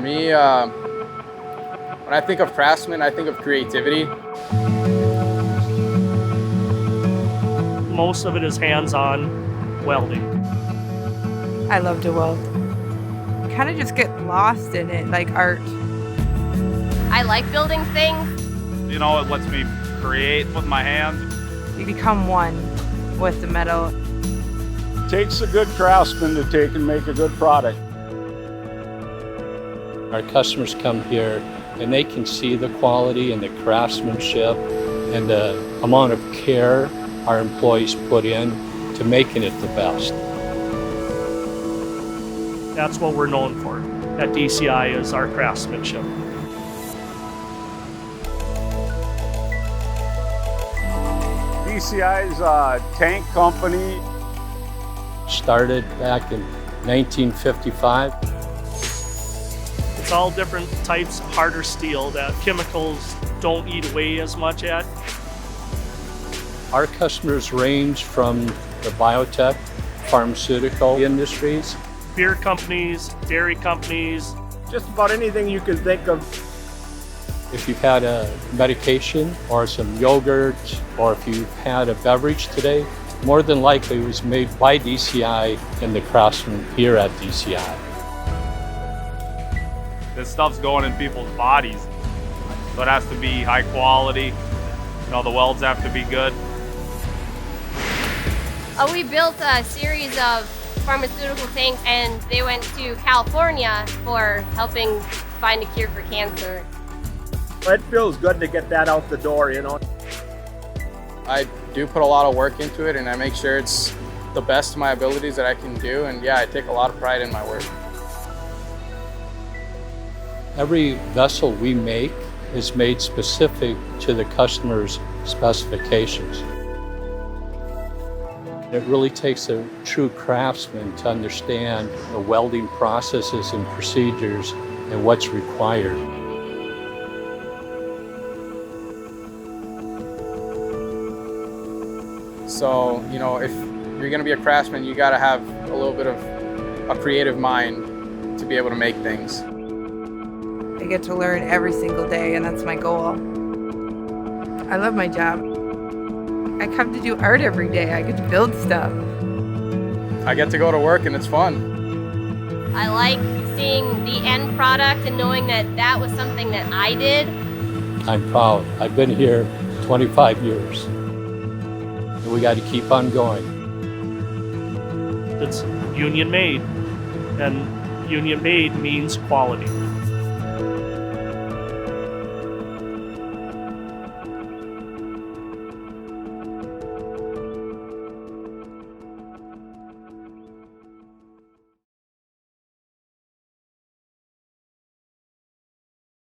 me, when I think of craftsman, I think of creativity. Most of it is hands-on welding. I love to weld. Kind of just get lost in it, like art. I like building things. You know, it lets me create with my hands. You become one with the metal. It takes a good craftsman to take and make a good product. Our customers come here and they can see the quality and the craftsmanship and the amount of care our employees put in to making it the best. That's what we're known for at DCI, is our craftsmanship. DCI's a tank company. Started back in 1955. It's all different types of harder steel that chemicals don't eat away as much at. Our customers range from the biotech, pharmaceutical industries. Beer companies, dairy companies. Just about anything you can think of. If you've had a medication or some yogurt, or if you've had a beverage today, more than likely it was made by DCI and the craftsmen here at DCI. This stuff's going in people's bodies, so it has to be high quality. You know, the welds have to be good. We built a series of pharmaceutical tanks, and they went to California for helping find a cure for cancer. It feels good to get that out the door, you know. I do put a lot of work into it, and I make sure it's the best of my abilities that I can do. And yeah, I take a lot of pride in my work. Every vessel we make is made specific to the customer's specifications. It really takes a true craftsman to understand the welding processes and procedures and what's required. So, you know, if you're gonna be a craftsman, you gotta have a little bit of a creative mind to be able to make things. I get to learn every single day, and that's my goal. I love my job. I come to do art every day. I get to build stuff. I get to go to work and it's fun. I like seeing the end product and knowing that that was something that I did. I'm proud. I've been here 25 years. And we got to keep on going. It's union made, and union made means quality.